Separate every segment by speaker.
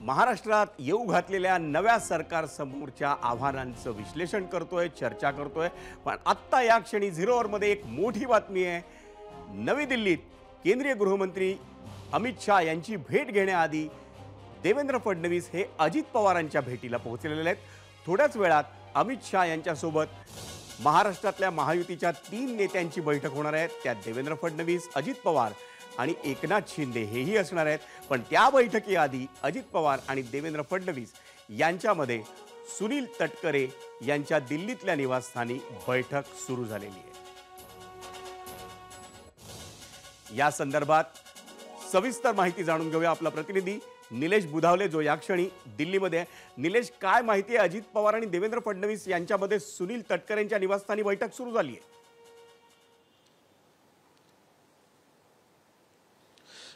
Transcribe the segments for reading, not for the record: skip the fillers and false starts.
Speaker 1: महाराष्ट्रात येऊ घातलेल्या नव्या सरकार समोरच्या आव्हानांचं विश्लेषण करतोय, चर्चा करतोय। पण आत्ता या क्षणी झिरो अवरमध्ये एक मोठी बातमी आहे। नवी दिल्लीत केंद्रीय गृहमंत्री अमित शाह यांची भेट घेण्याआधी देवेंद्र फडणवीस हे अजित पवारांच्या भेटीला पोहोचलेले आहेत। थोड्याच वेळात अमित शाह यांच्यासोबत महाराष्ट्रातल्या महायुतीच्या 3 नेत्यांची बैठक होणार आहे। त्यात देवेंद्र फडणवीस, अजित पवार आणि एकनाथ शिंदे हेही असणार आहेत। पण त्या बैठकीआधी अजित पवार आणि देवेंद्र फडणवीस यांच्यामध्ये सुनील तटकरे यांच्या दिल्लीतल्या निवासस्थानी बैठक सुरू झालेली आहे। या संदर्भात सविस्तर माहिती जाणून घेऊया। आपला प्रतिनिधी निलेश बुधावले जो या क्षणी दिल्लीमध्ये आहे। निलेश, काय माहिती आहे? अजित पवार आणि देवेंद्र फडणवीस यांच्यामध्ये सुनील तटकरेंच्या निवासस्थानी बैठक सुरू झाली आहे।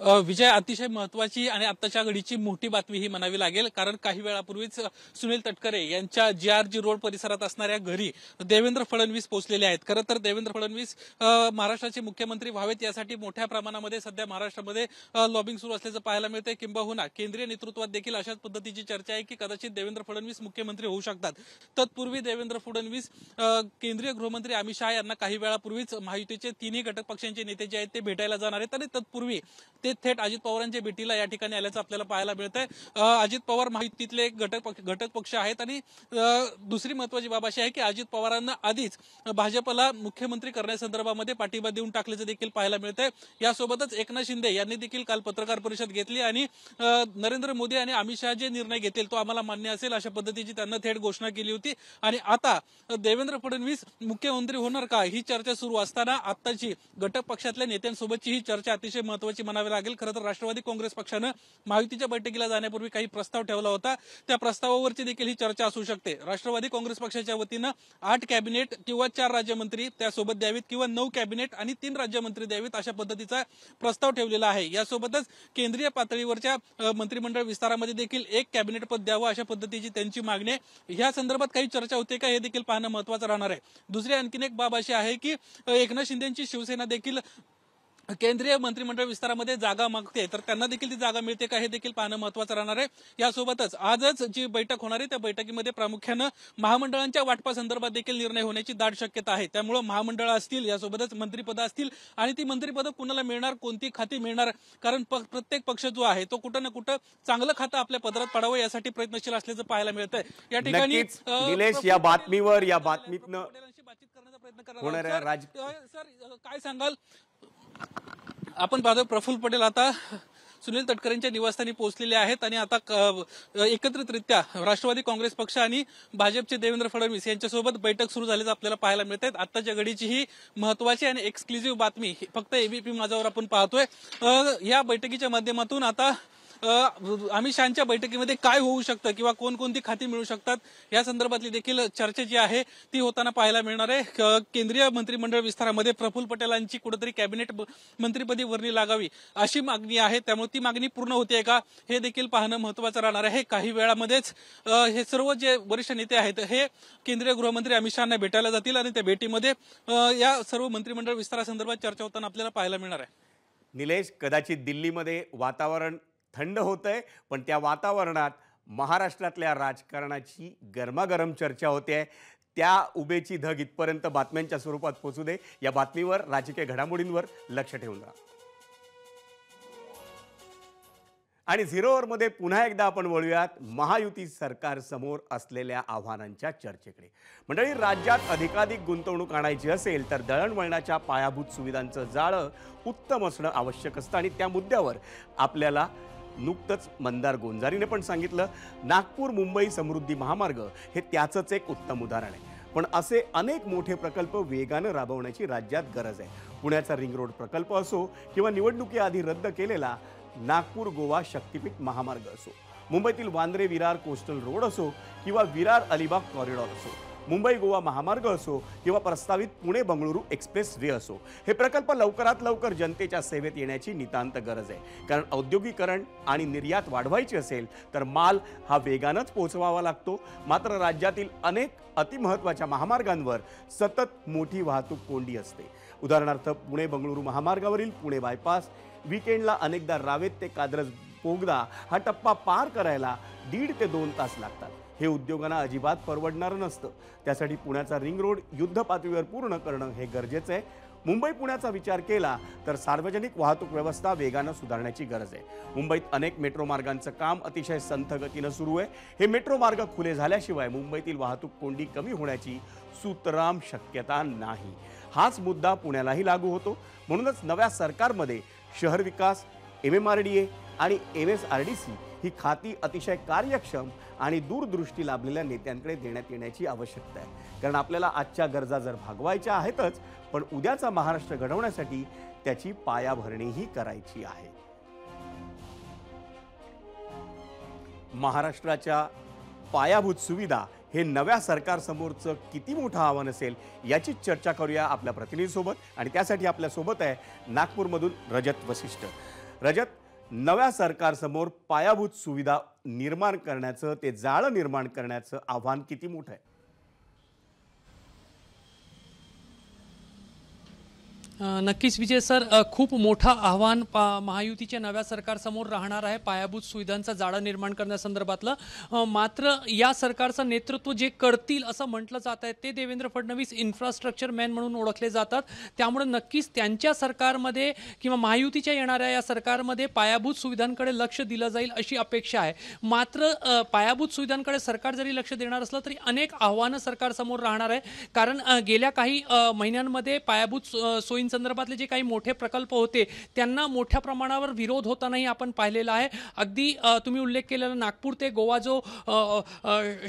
Speaker 2: विजय, अतिशय महत्त्वाची आणि आत्ताच्या घडीची मोठी बातमी ही म्हणावी लागेल, कारण काही वेळापूर्वीच सुनील तटकरे यांच्या जीआरजी रोड परिसरात असणाऱ्या घरी देवेंद्र फडणवीस पोहोचलेले आहेत। खरं तर देवेंद्र फडणवीस महाराष्ट्राचे मुख्यमंत्री व्हावेत यासाठी मोठ्या प्रमाणामध्ये सध्या महाराष्ट्रामध्ये लॉबिंग सुरू असल्याचं पाहायला मिळतंय। किंबहुना केंद्रीय नेतृत्वात देखील अशाच पद्धतीची चर्चा आहे की कदाचित देवेंद्र फडणवीस मुख्यमंत्री होऊ शकतात। तत्पूर्वी देवेंद्र फडणवीस केंद्रीय गृहमंत्री अमित शाह यांना काही वेळापूर्वीच महायुतीचे 3ही घटक पक्षांचे नेते जे आहेत ते भेटायला जाणार आहेत आणि तत्पूर्वी ते थेट अजित पवारांच्या भेटीला या ठिकाणी आल्याचं आपल्याला पाहायला मिळतंय। अजित पवार महायुतीतले एक घटक पक्ष आहेत आणि दुसरी महत्त्वाची बाब अशी आहे की अजित पवारांना आधीच भाजपला मुख्यमंत्री करण्यासंदर्भामध्ये पाठिंबा देऊन टाकल्याचं देखील पाहायला मिळतंय। यासोबतच एकनाथ शिंदे यांनी देखील काल पत्रकार परिषद घेतली आणि नरेंद्र मोदी आणि अमित शहा जे निर्णय घेतील तो आम्हाला मान्य असेल अशा पद्धतीची त्यांना थेट घोषणा केली होती। आणि आता देवेंद्र फडणवीस मुख्यमंत्री होणार का ही चर्चा सुरू असताना आत्ताची घटक पक्षातल्या नेत्यांसोबतची ही चर्चा अतिशय महत्त्वाची म्हणावी लागेल। खरं तर राष्ट्रवादी काँग्रेस पक्षानं महायुतीच्या बैठकीला जाण्यापूर्वी काही प्रस्ताव ठेवला होता, त्या प्रस्तावावरची देखील ही चर्चा असू शकते। राष्ट्रवादी काँग्रेस पक्षाच्या वतीनं 8 कॅबिनेट किंवा 4 राज्यमंत्री त्यासोबत द्यावीत किंवा 9 कॅबिनेट आणि 3 राज्यमंत्री द्यावीत अशा पद्धतीचा प्रस्ताव ठेवलेला आहे। यासोबतच केंद्रीय पातळीवरच्या मंत्रिमंडळ विस्तारामध्ये देखील 1 कॅबिनेट पद द्यावं अशा पद्धतीची त्यांची मागणी आहे। या संदर्भात काही चर्चा होते का हे देखील पाहणं महत्त्वाचं राहणार आहे। दुसरी आणखीन एक बाब अशी आहे की एकनाथ शिंदेची शिवसेना देखील केंद्रीय मंत्रिमंडळ विस्तारामध्ये जागा मागते, तर त्यांना देखील ती जागा मिळते का हे देखील पाहणं महत्त्वाचं राहणार आहे। यासोबतच आजच जी बैठक होणार आहे त्या बैठकीमध्ये प्रामुख्यानं महामंडळांच्या वाटपासंदर्भात देखील निर्णय होण्याची दाट शक्यता आहे। त्यामुळे महामंडळं असतील, यासोबतच मंत्रिपदं असतील आणि ती मंत्रिपदं कुणाला मिळणार, कोणती खाती मिळणार, कारण प्रत्येक पक्ष जो आहे तो कुठं ना कुठं चांगलं खातं आपल्या पदरात पडावं यासाठी प्रयत्नशील असल्याचं पाहायला मिळतंय। या ठिकाणी
Speaker 1: निलेश, या बातमीतनं
Speaker 2: बातचीत करण्याचा प्रयत्न करणार सर, काय सांगाल? आपण पाहतो प्रफुल्ल पटेल आता सुनील तटकरेंच्या निवासस्थानी पोहोचलेले आहेत आणि आता एकत्रितरित्या राष्ट्रवादी काँग्रेस पक्ष आणि भाजपचे देवेंद्र फडणवीस यांच्यासोबत बैठक सुरू झाल्याचं आपल्याला पाहायला मिळत आहे। आत्ताच्या घडीची ही महत्त्वाची आणि एक्सक्लुझिव्ह बातमी फक्त एबीपी माझावर आपण पाहतोय। या बैठकीच्या माध्यमातून आता अमित शहाच्या बैठकीमध्ये काय होऊ शकतं किंवा कोणकोणती खाती मिळू शकतात या संदर्भातली देखील चर्चा जी आहे ती होताना पाहायला मिळणार आहे। केंद्रीय मंत्रिमंडळ विस्तारामध्ये प्रफुल्ल पटेलांची कुठेतरी कॅबिनेट मंत्रिपदी वर्णी लागावी अशी मागणी आहे, त्यामुळे ती मागणी पूर्ण होते का हे देखील पाहणं महत्त्वाचं राहणार आहे। काही वेळामध्येच हे सर्व जे वरिष्ठ नेते आहेत हे केंद्रीय गृहमंत्री अमित शहांना भेटायला जातील आणि त्या भेटीमध्ये या सर्व मंत्रिमंडळ विस्तारासंदर्भात चर्चा होताना आपल्याला पाहायला मिळणार आहे।
Speaker 1: निलेश, कदाचित दिल्लीमध्ये वातावरण थंड होतंय, पण त्या वातावरणात महाराष्ट्रातल्या राजकारणाची गरमागरम चर्चा होते। त्या उभेची धग इथपर्यंत बातम्यांच्या स्वरूपात पोहोचू दे। या बातमीवर, राजकीय घडामोडींवर लक्ष ठेवून राहा। आणि झिरो अवरमध्ये पुन्हा एकदा आपण वळूयात महायुती सरकार समोर असलेल्या आव्हानांच्या चर्चेकडे। मंडळी, राज्यात अधिकाधिक गुंतवणूक आणायची असेल तर दळणवळणाच्या पायाभूत सुविधांचं जाळं उत्तम असणं आवश्यक असतं आणि त्या मुद्द्यावर आपल्याला नुकतंच मंदार गोंजारीने पण सांगितलं। नागपूर मुंबई समृद्धी महामार्ग हे त्याचंच एक उत्तम उदाहरण आहे। पण असे अनेक मोठे प्रकल्प वेगानं राबवण्याची राज्यात गरज आहे। पुण्याचा रिंग रोड प्रकल्प असो किंवा निवडणुकीआधी रद्द केलेला नागपूर गोवा शक्तिपीठ महामार्ग असो, मुंबईतील वांद्रे विरार कोस्टल रोड असो किंवा विरार अलिबाग कॉरिडॉर असो, मुंबई गोवा महामार्ग असो किंवा प्रस्तावित पुणे बंगळुरू एक्सप्रेस वे असो, हे प्रकल्प लवकरात लवकर जनतेच्या सेवेत येण्याची नितांत गरज आहे। कारण औद्योगिकरण आणि निर्यात वाढवायची असेल तर माल हा वेगानंच पोहोचवावा लागतो। मात्र राज्यातील अनेक अतिमहत्त्वाच्या महामार्गांवर सतत मोठी वाहतूक कोंडी असते। उदाहरणार्थ पुणे बंगळुरू महामार्गावरील पुणे बायपास वीकेंडला अनेकदा रावेत ते कात्रज बोगदा हा टप्पा पार करायला 1.5 ते 2 तास लागतात. हे उद्योगांना अजिबात परवडणारं नसतं. त्यासाठी पुण्याचा रिंग रोड युद्ध पातळीवर पूर्ण करणं हे गरजेचं आहे. मुंबई पुण्याचा विचार केला तर सार्वजनिक वाहतूक व्यवस्था वेगानं सुधारण्याची गरज आहे. मुंबईत अनेक मेट्रो मार्गांचं काम अतिशय संथ गतीनं सुरू आहे. हे मेट्रो मार्ग खुले झाल्याशिवाय मुंबईतील वाहतूक कोंडी कमी होण्याची सुतराम शक्यता नाही. हाच मुद्दा पुण्यालाही लागू होतो. म्हणूनच नव्या सरकारमध्ये शहर विकास, MMRDA आणि MSRDC ही खाती अतिशय कार्यक्षम आणि दूरदृष्टी लाभलेल्या नेत्यांकडे देण्यात येण्याची आवश्यकता आहे. कारण आपल्याला आजच्या गरजा जर भागवायच्या आहेतच, पण उद्याचा महाराष्ट्र घडवण्यासाठी त्याची पायाभरणीही करायची आहे. महाराष्ट्राच्या पायाभूत सुविधा हे नव्या सरकारसमोरचं किती मोठं आव्हान असेल याची चर्चा करूया आपल्या प्रतिनिधीसोबत. आणि त्यासाठी आपल्यासोबत आहे नागपूरमधून रजत वशिष्ठ. रजत, नव्या सरकारसमोर पायाभूत सुविधा निर्माण करण्याचं, ते जाळं निर्माण करण्याचं आव्हान किती मोठं आहे?
Speaker 3: नक्कीच विजय सर, खूप मोठं आव्हान महायुतीच्या नव्या सरकारसमोर राहणार आहे पायाभूत सुविधांचा जाळं निर्माण करण्यासंदर्भातलं. मात्र या सरकारचं नेतृत्व जे करतील असं म्हटलं जात आहे ते देवेंद्र फडणवीस इन्फ्रास्ट्रक्चर मॅन म्हणून ओळखले जातात. त्यामुळे नक्कीच त्यांच्या सरकारमध्ये किंवा महायुतीच्या येणाऱ्या या सरकारमध्ये पायाभूत सुविधांकडे लक्ष दिलं जाईल अशी अपेक्षा आहे. मात्र पायाभूत सुविधांकडे सरकार जरी लक्ष देणार असलं तरी अनेक आव्हानं सरकारसमोर राहणार आहे. कारण गेल्या काही महिन्यांमध्ये पायाभूत सोयी संदर्भातले जे काही मोठे प्रकल्प होते त्यांना मोठ्या प्रमाणावर विरोध होतानाही आपण पाहिलेला आहे. अगदी तुम्ही उल्लेख केलेला नागपूर ते गोवा जो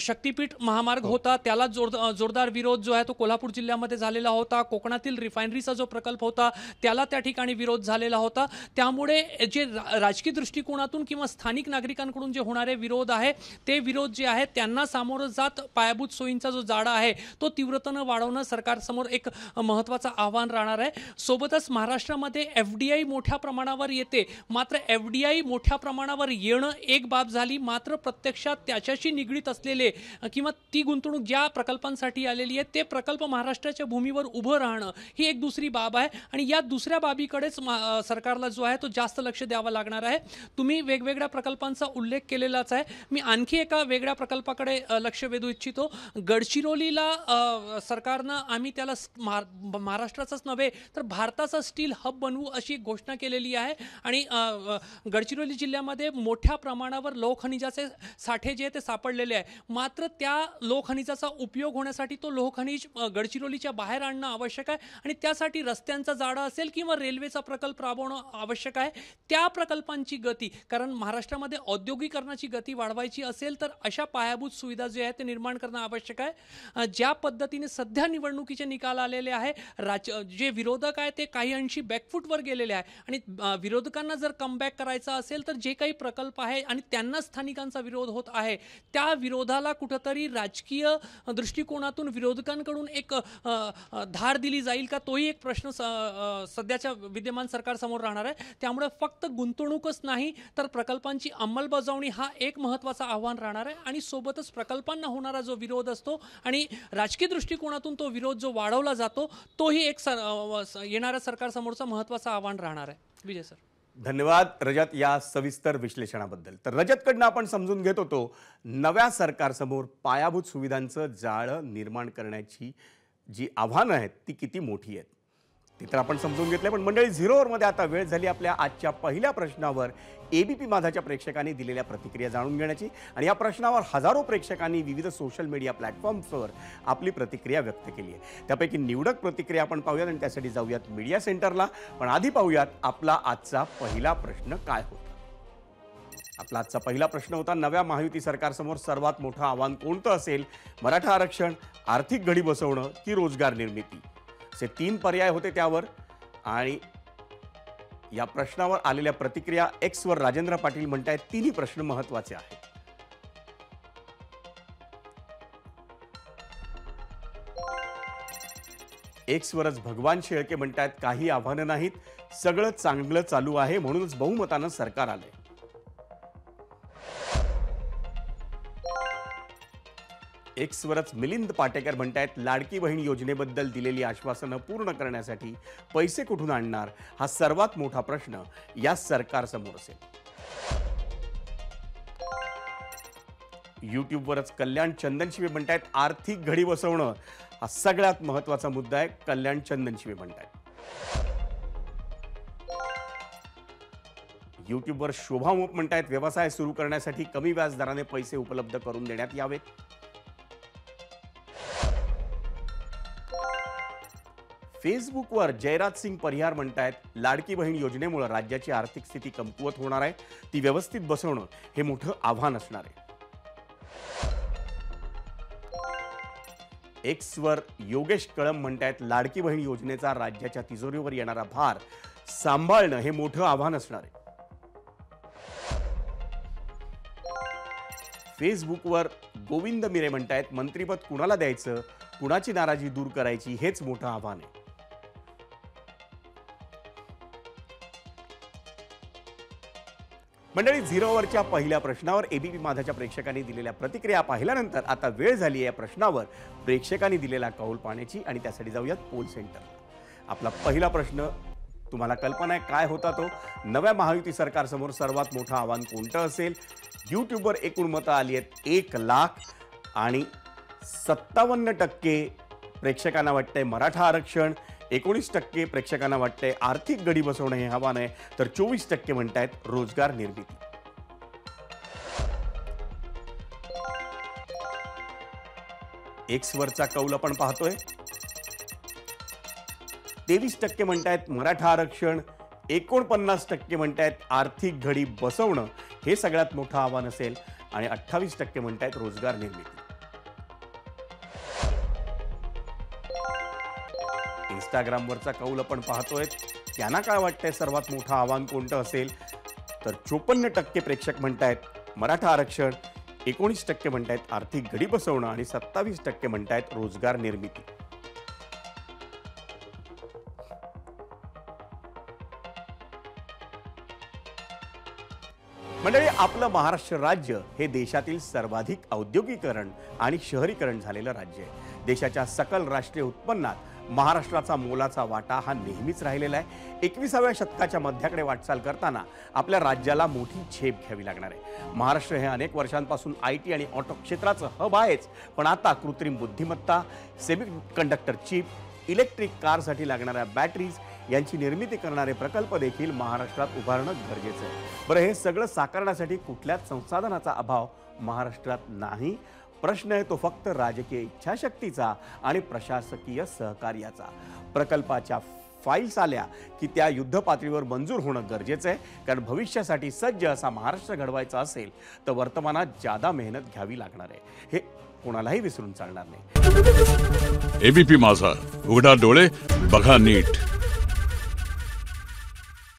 Speaker 3: शक्तीपीठ महामार्ग होता त्याला जोरदार विरोध जो आहे तो कोल्हापूर जिल्ह्यामध्ये झालेला होता. कोकणातील रिफायनरीचा जो प्रकल्प होता त्याला त्या ठिकाणी विरोध झालेला होता. त्यामुळे जे राजकीय दृष्टिकोनातून किंवा स्थानिक नागरिकांकडून जे होणारे विरोध आहे ते विरोध जे आहेत त्यांना सामोरं जात पायाभूत सोयींचा जो जाळा आहे तो तीव्रतेनं वाढवणं सरकारसमोर एक महत्त्वाचं आव्हान राहणार आहे. सोबतच महाराष्ट्रामध्ये FDI मोठ्या प्रमाणावर येते. मात्र FDI मोठ्या प्रमाणावर येणं एक बाब झाली, मात्र प्रत्यक्षात त्याच्याशी निगडीत असलेले किंवा ती गुंतवणूक ज्या प्रकल्पांसाठी आलेली आहे ते प्रकल्प महाराष्ट्राच्या भूमीवर उभं राहणं ही एक दुसरी बाब आहे. आणि या दुसऱ्या बाबीकडेच सरकारला जो आहे तो जास्त लक्ष द्यावं लागणार आहे. तुम्ही वेगवेगळ्या प्रकल्पांचा उल्लेख केलेलाच आहे. मी आणखी एका वेगळ्या प्रकल्पाकडे लक्ष वेधू इच्छितो. गडचिरोलीला सरकारनं आम्ही त्याला महाराष्ट्राचाच नव्हे तर भारताचा स्टील हब बनवू अशी घोषणा केलेली आहे. आणि गडचिरोली जिल्ह्यामध्ये मोठ्या प्रमाणावर लोहखनिजाचे साठे जे ते सापडलेले आहे. मात्र त्या लोहखनिजाचा उपयोग होण्यासाठी तो लोहखनिज गडचिरोलीच्या बाहेर आणणं आवश्यक आहे. आणि त्यासाठी रस्त्यांचा जाळा असेल किंवा रेल्वेचा प्रकल्प राबवणं आवश्यक आहे. त्या प्रकल्पांची गती, कारण महाराष्ट्रामध्ये औद्योगिकरणाची गती वाढवायची असेल तर अशा पायाभूत सुविधा जे आहेत ते निर्माण करणं आवश्यक आहे. ज्या पद्धतीने सध्या निवडणुकीचे निकाल आलेले आहे, जे विरोधक आहे ते काही अंशी बॅकफूटवर गेलेले आहे. आणि विरोधकांना जर कमबॅक करायचा असेल तर जे काही प्रकल्प आहे आणि त्यांना स्थानिकांचा विरोध होत आहे त्या विरोधाला कुठंतरी राजकीय दृष्टिकोनातून विरोधकांकडून एक धार दिली जाईल का, तोही एक प्रश्न सध्याच्या विद्यमान सरकारसमोर राहणार आहे. त्यामुळे फक्त गुंतवणूकच नाही तर प्रकल्पांची अंमलबजावणी हा एक महत्त्वाचा आव्हान राहणार आहे. आणि सोबतच प्रकल्पांना होणारा जो विरोध असतो आणि राजकीय दृष्टिकोनातून तो विरोध जो वाढवला जातो तोही एक येणाऱ्या सरकारसमोरचं महत्त्वाचं आव्हान राहणार आहे. विजय सर,
Speaker 1: धन्यवाद रजत या सविस्तर विश्लेषणाबद्दल. तर रजतकडनं आपण समजून घेत होतो नव्या सरकारसमोर पायाभूत सुविधांचं जाळं निर्माण करण्याची जी आव्हानं आहेत ती किती मोठी आहेत ते तर आपण समजून घेतलं. पण मंडळी, 0 ओव्हरमध्ये आता वेळ झाली आपल्या आजच्या पहिल्या प्रश्नावर ABP माझाच्या प्रेक्षकांनी दिलेल्या प्रतिक्रिया जाणून घेण्याची. आणि या प्रश्नावर हजारो प्रेक्षकांनी विविध सोशल मीडिया प्लॅटफॉर्म्सवर आपली प्रतिक्रिया व्यक्त केली आहे. त्यापैकी निवडक प्रतिक्रिया आपण पाहूयात आणि त्यासाठी जाऊयात मीडिया सेंटरला. पण आधी पाहूयात आपला आजचा पहिला प्रश्न काय होता. आपला आजचा पहिला प्रश्न होता, नव्या महायुती सरकारसमोर सर्वात मोठं आव्हान कोणतं असेल? मराठा आरक्षण, आर्थिक घडी बसवणं की रोजगार निर्मिती, असे 3 पर्याय होते त्यावर. आणि या प्रश्नावर आलेल्या प्रतिक्रिया X वर राजेंद्र पाटील म्हणतायत तिन्ही प्रश्न महत्त्वाचे आहेत. X वरच भगवान शेळके म्हणतायत काही आव्हानं नाहीत, सगळं चांगलं चालू आहे म्हणूनच बहुमतानं सरकार आलंय. X वरच मिलिंद पाटेकर म्हणतायत लाडकी बहीण योजनेबद्दल दिलेली आश्वासनं पूर्ण करण्यासाठी पैसे कुठून आणणार हा सर्वात मोठा प्रश्न या सरकारसमोर असेल. यूट्यूबवरच कल्याण चंदनशिवे म्हणतायत आर्थिक घडी बसवणं हा सगळ्यात महत्वाचा मुद्दा आहे. कल्याण चंदनशिवे म्हणतायत. यूट्यूबवर शोभा मोप म्हणतायत व्यवसाय सुरू करण्यासाठी कमी व्याजदराने पैसे उपलब्ध करून देण्यात यावेत. फेसबुकवर जयराज सिंग परिहार म्हणतायत लाडकी बहीण योजनेमुळे राज्याची आर्थिक स्थिती कमकुवत होणार आहे, ती व्यवस्थित बसवणं हे मोठं आव्हान असणार आहे. एक्सवर योगेश कळम म्हणतायत लाडकी बहीण योजनेचा राज्याच्या तिजोरीवर येणारा भार सांभाळणं हे मोठं आव्हान असणार आहे. फेसबुकवर गोविंद मिरे म्हणतायत मंत्रिपद कुणाला द्यायचं, कुणाची नाराजी दूर करायची हेच मोठं आव्हान आहे. मंडळी, झिरोवरच्या पहिल्या प्रश्नावर एबीपी माझाच्या प्रेक्षकांनी दिलेल्या प्रतिक्रिया पाहिल्यानंतर आता वेळ झाली आहे या प्रश्नावर प्रेक्षकांनी दिलेला कौल पाहण्याची आणि त्यासाठी जाऊयात पोल सेंटरला. आपला पहिला प्रश्न तुम्हाला कल्पना आहे काय होता तो? नव्या महायुती सरकारसमोर सर्वात मोठं आव्हान कोणतं असेल? यूट्यूबवर एकूण मतं आली आहेत 1 लाख आणि 57% प्रेक्षकांना वाटतंय मराठा आरक्षण, 19% प्रेक्षकांना वाटतंय आर्थिक गडी बसवणं हे आव्हान आहे, तर 24% म्हणतायत रोजगार निर्मिती. एक्सवरचा कौल आपण पाहतोय 23% म्हणतायत मराठा आरक्षण, 49% म्हणतायत आर्थिक घडी बसवणं हे सगळ्यात मोठं आव्हान असेल आणि 28% म्हणतायत रोजगार निर्मिती. इंस्टाग्रामवरचा कौल आपण पाहतोय त्यांना काय वाटतंय सर्वात मोठं आव्हान कोणतं असेल, तर 54% प्रेक्षक म्हणतायत मराठा आरक्षण, 19% म्हणतायत आर्थिक घडी बसवणं आणि 27% म्हणतायत रोजगार निर्मिती. मंडळी, आपलं महाराष्ट्र राज्य हे देशातील सर्वाधिक औद्योगिकरण आणि शहरीकरण झालेलं राज्य आहे. देशाच्या सकल राष्ट्रीय उत्पन्नात महाराष्ट्राचा मोलाचा वाटा हा नेहमीच राहिलेला आहे. 21व्या शतकाच्या मध्याकडे वाटचाल करताना आपल्या राज्याला मोठी झेप घ्यावी लागणार आहे. महाराष्ट्र हे अनेक वर्षांपासून IT आणि ऑटो क्षेत्राचं हब आहेच, पण आता कृत्रिम बुद्धिमत्ता, सेमीकंडक्टर चिप, इलेक्ट्रिक कारसाठी लागणाऱ्या बॅटरीज यांची निर्मिती करणारे प्रकल्प देखील महाराष्ट्रात उभारणं गरजेचं आहे. बरं, हे सगळं साकारण्यासाठी कुठल्याच संसाधनाचा अभाव महाराष्ट्रात नाही. प्रश्न आहे तो फक्त राजकीय इच्छाशक्तीचा आणि प्रशासकीय सहकार्याचा. प्रकल्पाच्या फाईल्स आल्या की त्या युद्ध पातळीवर मंजूर होणं गरजेचं आहे, कारण भविष्यासाठी सज्ज असा महाराष्ट्र घडवायचा असेल तर वर्तमानात जादा मेहनत घ्यावी लागणार आहे. हे कोणालाही विसरून चालणार नाही.
Speaker 4: एबीपी माझा, उघडा डोळे बघा नीट.